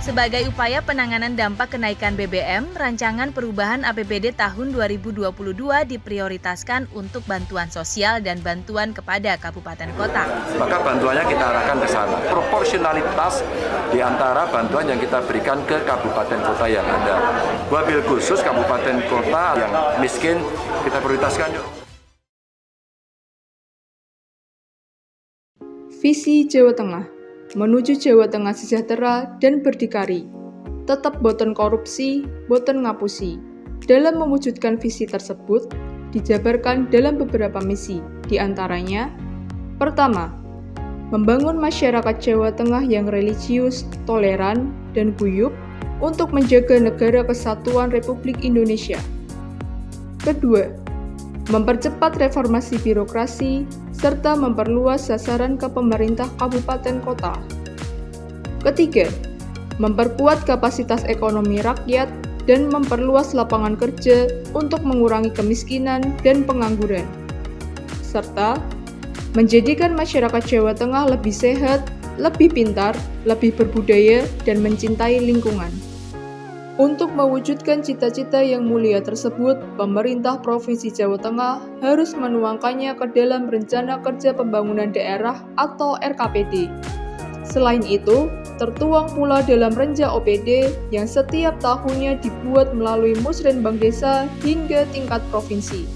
Sebagai upaya penanganan dampak kenaikan BBM, rancangan perubahan APBD tahun 2022 diprioritaskan untuk bantuan sosial dan bantuan kepada kabupaten kota. Maka bantuannya kita arahkan ke sana. Proporsionalitas di antara bantuan yang kita berikan ke kabupaten kota yang ada. Wabil khusus kabupaten kota yang miskin kita prioritaskan yuk. Visi Jawa Tengah menuju Jawa Tengah sejahtera dan berdikari, tetap boten korupsi, boten ngapusi. Dalam mewujudkan visi tersebut, dijabarkan dalam beberapa misi, diantaranya: pertama, membangun masyarakat Jawa Tengah yang religius, toleran, dan guyup untuk menjaga negara kesatuan Republik Indonesia. Kedua, mempercepat reformasi birokrasi, serta memperluas sasaran ke pemerintah kabupaten kota. Ketiga, memperkuat kapasitas ekonomi rakyat dan memperluas lapangan kerja untuk mengurangi kemiskinan dan pengangguran. Serta, menjadikan masyarakat Jawa Tengah lebih sehat, lebih pintar, lebih berbudaya, dan mencintai lingkungan. Untuk mewujudkan cita-cita yang mulia tersebut, pemerintah Provinsi Jawa Tengah harus menuangkannya ke dalam Rencana Kerja Pembangunan Daerah atau RKPD. Selain itu, tertuang pula dalam Renja OPD yang setiap tahunnya dibuat melalui Musrenbang Desa hingga tingkat provinsi.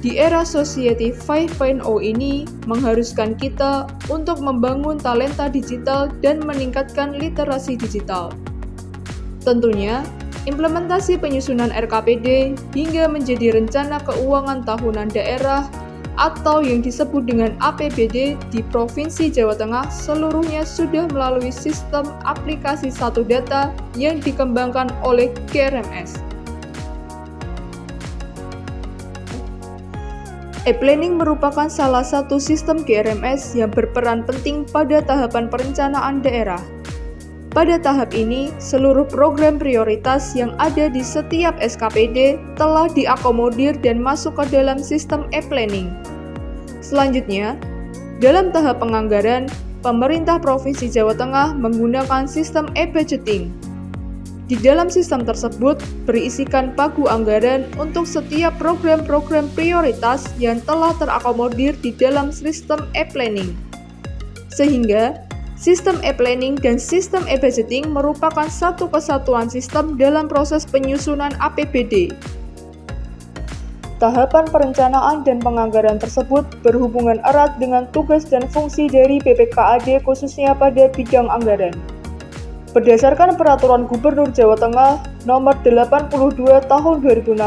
Di era Society 5.0 ini mengharuskan kita untuk membangun talenta digital dan meningkatkan literasi digital. Tentunya, implementasi penyusunan RKPD hingga menjadi Rencana Keuangan Tahunan Daerah atau yang disebut dengan APBD di Provinsi Jawa Tengah seluruhnya sudah melalui sistem aplikasi satu data yang dikembangkan oleh GRMS. E-Planning merupakan salah satu sistem GRMS yang berperan penting pada tahapan perencanaan daerah. Pada tahap ini, seluruh program prioritas yang ada di setiap SKPD telah diakomodir dan masuk ke dalam sistem e-planning. Selanjutnya, dalam tahap penganggaran, pemerintah Provinsi Jawa Tengah menggunakan sistem e-budgeting. Di dalam sistem tersebut, berisikan pagu anggaran untuk setiap program-program prioritas yang telah terakomodir di dalam sistem e-planning. Sehingga, sistem e-planning dan sistem e-budgeting merupakan satu kesatuan sistem dalam proses penyusunan APBD. Tahapan perencanaan dan penganggaran tersebut berhubungan erat dengan tugas dan fungsi dari BPKAD khususnya pada bidang anggaran. Berdasarkan Peraturan Gubernur Jawa Tengah Nomor 82 Tahun 2016,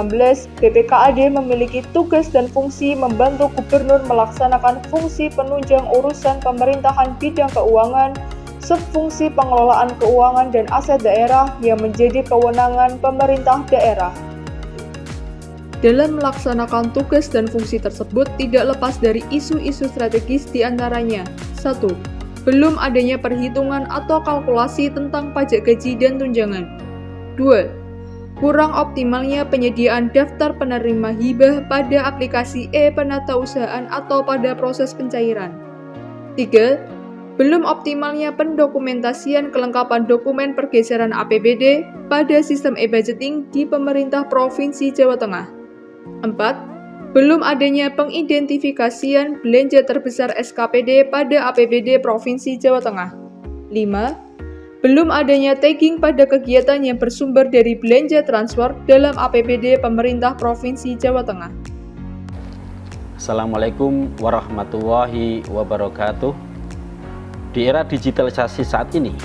BPKAD memiliki tugas dan fungsi membantu Gubernur melaksanakan fungsi penunjang urusan pemerintahan bidang keuangan, subfungsi pengelolaan keuangan dan aset daerah yang menjadi kewenangan pemerintah daerah. Dalam melaksanakan tugas dan fungsi tersebut tidak lepas dari isu-isu strategis diantaranya: 1. Belum adanya perhitungan atau kalkulasi tentang pajak gaji dan tunjangan. 2. Kurang optimalnya penyediaan daftar penerima hibah pada aplikasi e-penatausahaan atau pada proses pencairan. 3. Belum optimalnya pendokumentasian kelengkapan dokumen pergeseran APBD pada sistem e-budgeting di pemerintah Provinsi Jawa Tengah. 4. Belum adanya pengidentifikasian belanja terbesar SKPD pada APBD Provinsi Jawa Tengah. 5. Belum adanya tagging pada kegiatan yang bersumber dari belanja transfer dalam APBD pemerintah Provinsi Jawa Tengah. Assalamualaikum warahmatullahi wabarakatuh. Di era digitalisasi saat ini,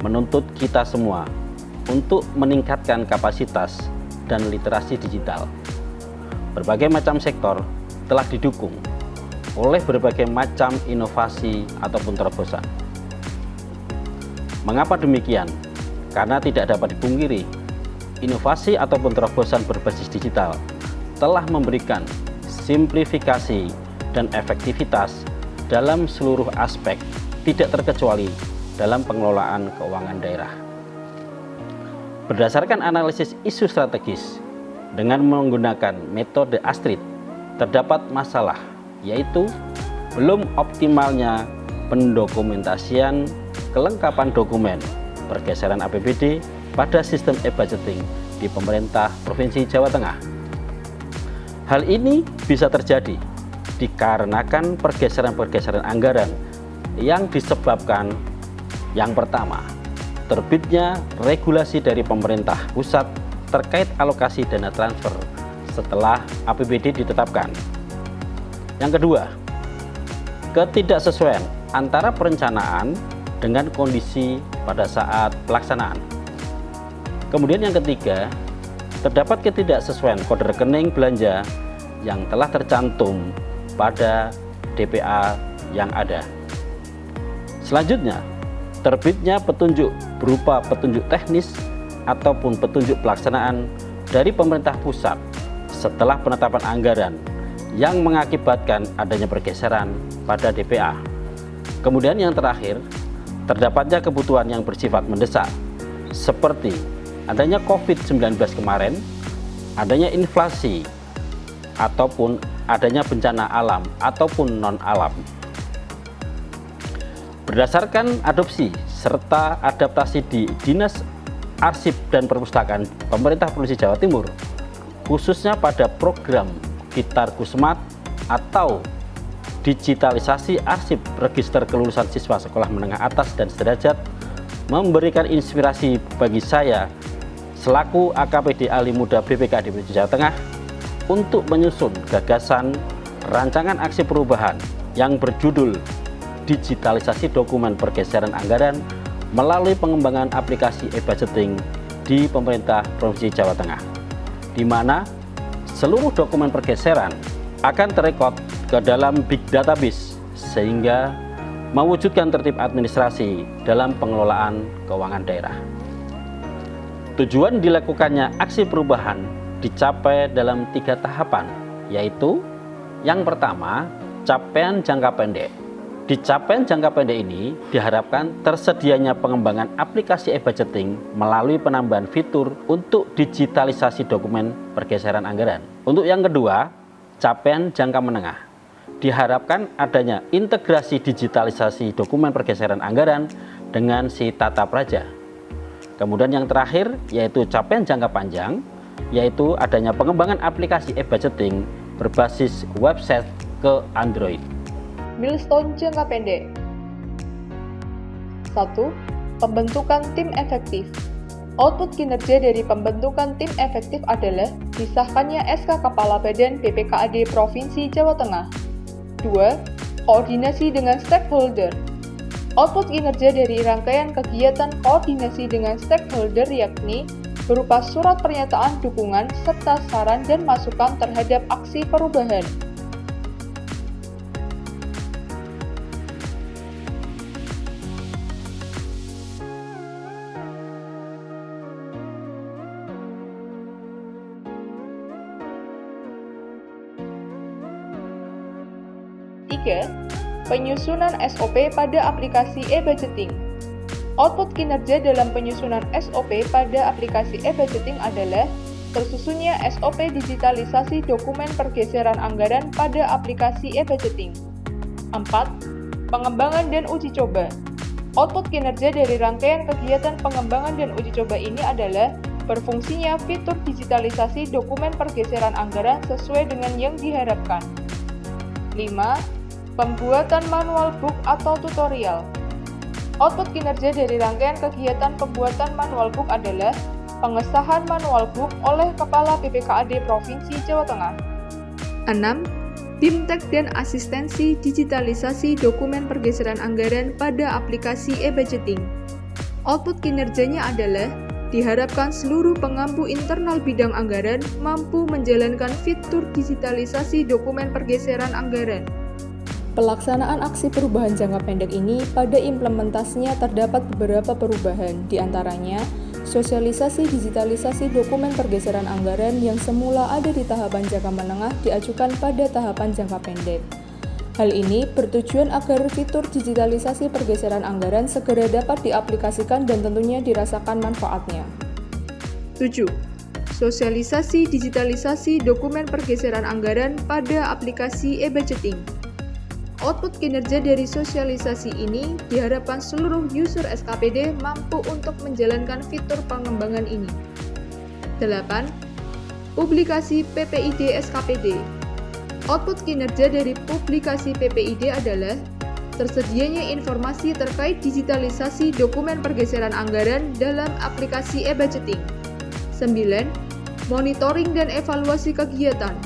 menuntut kita semua untuk meningkatkan kapasitas dan literasi digital. Berbagai macam sektor telah didukung oleh berbagai macam inovasi ataupun terobosan. Mengapa demikian? Karena tidak dapat dipungkiri, inovasi ataupun terobosan berbasis digital telah memberikan simplifikasi dan efektivitas dalam seluruh aspek, tidak terkecuali dalam pengelolaan keuangan daerah. Berdasarkan analisis isu strategis, dengan menggunakan metode ASTRID, terdapat masalah, yaitu belum optimalnya pendokumentasian kelengkapan dokumen pergeseran APBD pada sistem e-budgeting di pemerintah Provinsi Jawa Tengah. Hal ini bisa terjadi dikarenakan pergeseran-pergeseran anggaran yang disebabkan yang pertama, terbitnya regulasi dari pemerintah pusat terkait alokasi dana transfer setelah APBD ditetapkan. Yang kedua, ketidaksesuaian antara perencanaan dengan kondisi pada saat pelaksanaan. Kemudian yang ketiga, terdapat ketidaksesuaian kode rekening belanja yang telah tercantum pada DPA yang ada. Selanjutnya, terbitnya petunjuk berupa petunjuk teknis ataupun petunjuk pelaksanaan dari pemerintah pusat setelah penetapan anggaran yang mengakibatkan adanya pergeseran pada DPA. Kemudian yang terakhir, terdapatnya kebutuhan yang bersifat mendesak seperti adanya COVID-19 kemarin, adanya inflasi, ataupun adanya bencana alam ataupun non-alam. Berdasarkan adopsi serta adaptasi di Dinas Arsip dan Perpustakaan Pemerintah Provinsi Jawa Timur, khususnya pada program Kitarku Smart atau digitalisasi arsip register kelulusan siswa sekolah menengah atas dan sederajat, memberikan inspirasi bagi saya selaku AKPD Ali Muda BPKAD Provinsi Jawa Tengah untuk menyusun gagasan rancangan aksi perubahan yang berjudul digitalisasi dokumen pergeseran anggaran melalui pengembangan aplikasi e-budgeting di pemerintah Provinsi Jawa Tengah, di mana seluruh dokumen pergeseran akan terekod ke dalam big database sehingga mewujudkan tertib administrasi dalam pengelolaan keuangan daerah. Tujuan dilakukannya aksi perubahan dicapai dalam 3 tahapan, yaitu yang pertama, capaian jangka pendek. Di capaian jangka pendek ini diharapkan tersedianya pengembangan aplikasi e-budgeting melalui penambahan fitur untuk digitalisasi dokumen pergeseran anggaran. Untuk yang kedua, capaian jangka menengah. Diharapkan adanya integrasi digitalisasi dokumen pergeseran anggaran dengan si tata praja. Kemudian yang terakhir yaitu capaian jangka panjang, yaitu adanya pengembangan aplikasi e-budgeting berbasis website ke Android. Milestone jangka pendek. 1. Pembentukan tim efektif. Output kinerja dari pembentukan tim efektif adalah disahkannya SK Kepala Badan BPKAD Provinsi Jawa Tengah. 2. Koordinasi dengan stakeholder. Output kinerja dari rangkaian kegiatan koordinasi dengan stakeholder yakni berupa surat pernyataan dukungan serta saran dan masukan terhadap aksi perubahan. Tiga, penyusunan SOP pada aplikasi e-budgeting. Output kinerja dalam penyusunan SOP pada aplikasi e-budgeting adalah tersusunnya SOP digitalisasi dokumen pergeseran anggaran pada aplikasi e-budgeting. 4. Pengembangan dan uji coba. Output kinerja dari rangkaian kegiatan pengembangan dan uji coba ini adalah berfungsinya fitur digitalisasi dokumen pergeseran anggaran sesuai dengan yang diharapkan. 5. Pembuatan manual book atau tutorial. Output kinerja dari rangkaian kegiatan pembuatan manual book adalah pengesahan manual book oleh Kepala BPKAD Provinsi Jawa Tengah. 6. BIMTEK dan asistensi digitalisasi dokumen pergeseran anggaran pada aplikasi e-budgeting. Output kinerjanya adalah diharapkan seluruh pengampu internal bidang anggaran mampu menjalankan fitur digitalisasi dokumen pergeseran anggaran. Pelaksanaan aksi perubahan jangka pendek ini pada implementasinya terdapat beberapa perubahan, diantaranya sosialisasi digitalisasi dokumen pergeseran anggaran yang semula ada di tahapan jangka menengah diajukan pada tahapan jangka pendek. Hal ini bertujuan agar fitur digitalisasi pergeseran anggaran segera dapat diaplikasikan dan tentunya dirasakan manfaatnya. 7. Sosialisasi digitalisasi dokumen pergeseran anggaran pada aplikasi e-budgeting. Output kinerja dari sosialisasi ini diharapkan seluruh user SKPD mampu untuk menjalankan fitur pengembangan ini. 8. Publikasi PPID SKPD. Output kinerja dari publikasi PPID adalah tersedianya informasi terkait digitalisasi dokumen pergeseran anggaran dalam aplikasi e-budgeting. 9. Monitoring dan evaluasi kegiatan.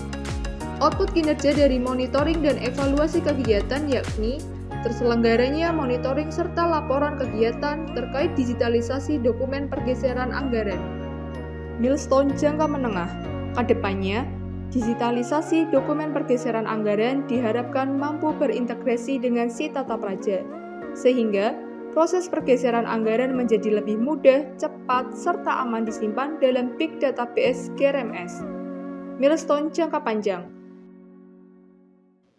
Output kinerja dari monitoring dan evaluasi kegiatan yakni terselenggaranya monitoring serta laporan kegiatan terkait digitalisasi dokumen pergeseran anggaran. Milestone jangka menengah. Kedepannya, digitalisasi dokumen pergeseran anggaran diharapkan mampu berintegrasi dengan si tata praja, sehingga proses pergeseran anggaran menjadi lebih mudah, cepat, serta aman disimpan dalam Big Database GRMS. Milestone jangka panjang.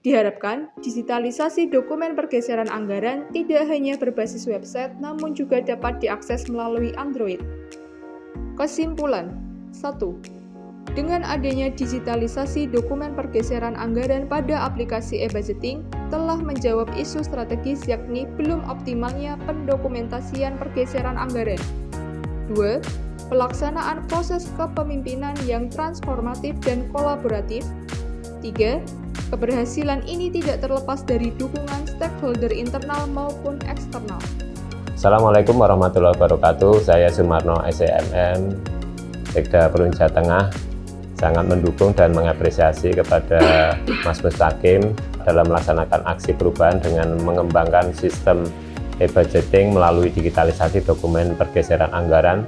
Diharapkan, digitalisasi dokumen pergeseran anggaran tidak hanya berbasis website, namun juga dapat diakses melalui Android. Kesimpulan 1. Dengan adanya digitalisasi dokumen pergeseran anggaran pada aplikasi e-budgeting telah menjawab isu strategis yakni belum optimalnya pendokumentasian pergeseran anggaran. 2. Pelaksanaan proses kepemimpinan yang transformatif dan kolaboratif. 3. Keberhasilan ini tidak terlepas dari dukungan stakeholder internal maupun eksternal. Assalamualaikum warahmatullahi wabarakatuh. Saya Sumarno SEMM, Sekda Provinsi Jawa Tengah, sangat mendukung dan mengapresiasi kepada Mas Mustaqim dalam melaksanakan aksi perubahan dengan mengembangkan sistem e-budgeting melalui digitalisasi dokumen pergeseran anggaran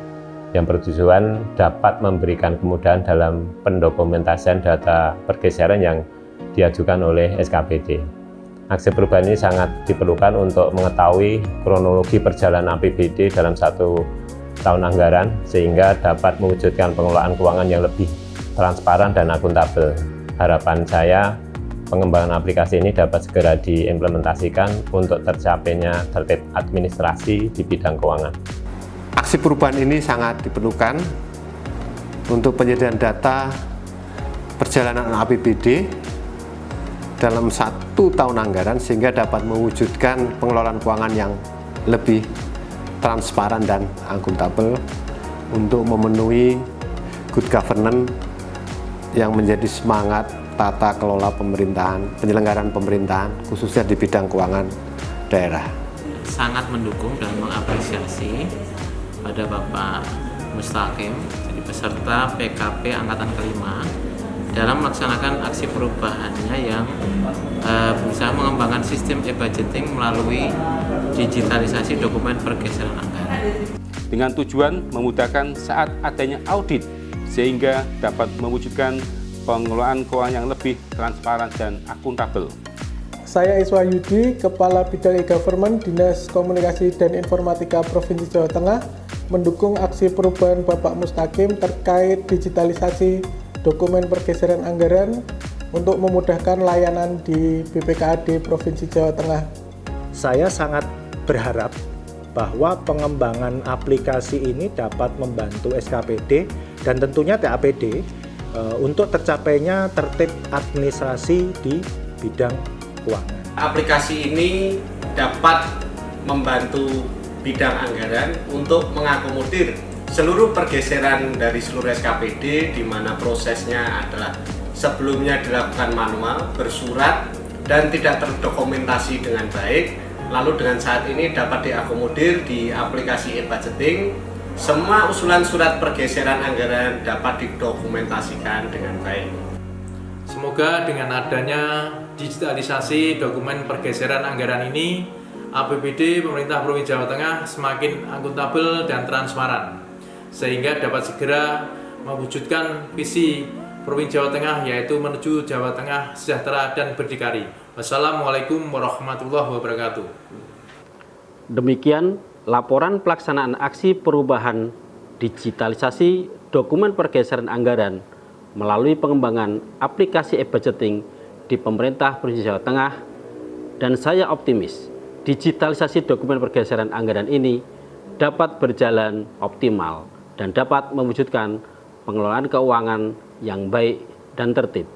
yang bertujuan dapat memberikan kemudahan dalam pendokumentasian data pergeseran yang diajukan oleh SKPD. Aksi perubahan ini sangat diperlukan untuk mengetahui kronologi perjalanan APBD dalam 1 tahun anggaran sehingga dapat mewujudkan pengelolaan keuangan yang lebih transparan dan akuntabel. Harapan saya, pengembangan aplikasi ini dapat segera diimplementasikan untuk tercapainya tertib administrasi di bidang keuangan. Aksi perubahan ini sangat diperlukan untuk penyediaan data perjalanan APBD dalam 1 tahun anggaran sehingga dapat mewujudkan pengelolaan keuangan yang lebih transparan dan akuntabel untuk memenuhi good governance yang menjadi semangat tata kelola pemerintahan, penyelenggaraan pemerintahan khususnya di bidang keuangan daerah. Sangat mendukung dan mengapresiasi pada Bapak Mustaqim jadi peserta PKP Angkatan Kelima dalam melaksanakan aksi perubahannya yang berusaha mengembangkan sistem e-budgeting melalui digitalisasi dokumen pergeseran anggaran. Dengan tujuan memudahkan saat adanya audit sehingga dapat mewujudkan pengelolaan keuangan yang lebih transparan dan akuntabel. Saya Iswa Yudi, Kepala Bidang E-Government Dinas Komunikasi dan Informatika Provinsi Jawa Tengah, mendukung aksi perubahan Bapak Mustaqim terkait digitalisasi dokumen pergeseran anggaran untuk memudahkan layanan di BPKAD Provinsi Jawa Tengah. Saya sangat berharap bahwa pengembangan aplikasi ini dapat membantu SKPD dan tentunya TAPD untuk tercapainya tertib administrasi di bidang keuangan. Aplikasi ini dapat membantu bidang anggaran untuk mengakomodir seluruh pergeseran dari seluruh SKPD di mana prosesnya adalah sebelumnya dilakukan manual, bersurat, dan tidak terdokumentasi dengan baik. Lalu dengan saat ini dapat diakomodir di aplikasi e-budgeting. Semua usulan surat pergeseran anggaran dapat didokumentasikan dengan baik. Semoga dengan adanya digitalisasi dokumen pergeseran anggaran ini, APBD pemerintah Provinsi Jawa Tengah semakin akuntabel dan transparan, sehingga dapat segera mewujudkan visi Provinsi Jawa Tengah, yaitu menuju Jawa Tengah sejahtera dan berdikari. Wassalamualaikum warahmatullahi wabarakatuh. Demikian laporan pelaksanaan aksi perubahan digitalisasi dokumen pergeseran anggaran melalui pengembangan aplikasi e-budgeting di pemerintah Provinsi Jawa Tengah, dan saya optimis digitalisasi dokumen pergeseran anggaran ini dapat berjalan optimal dan dapat mewujudkan pengelolaan keuangan yang baik dan tertib.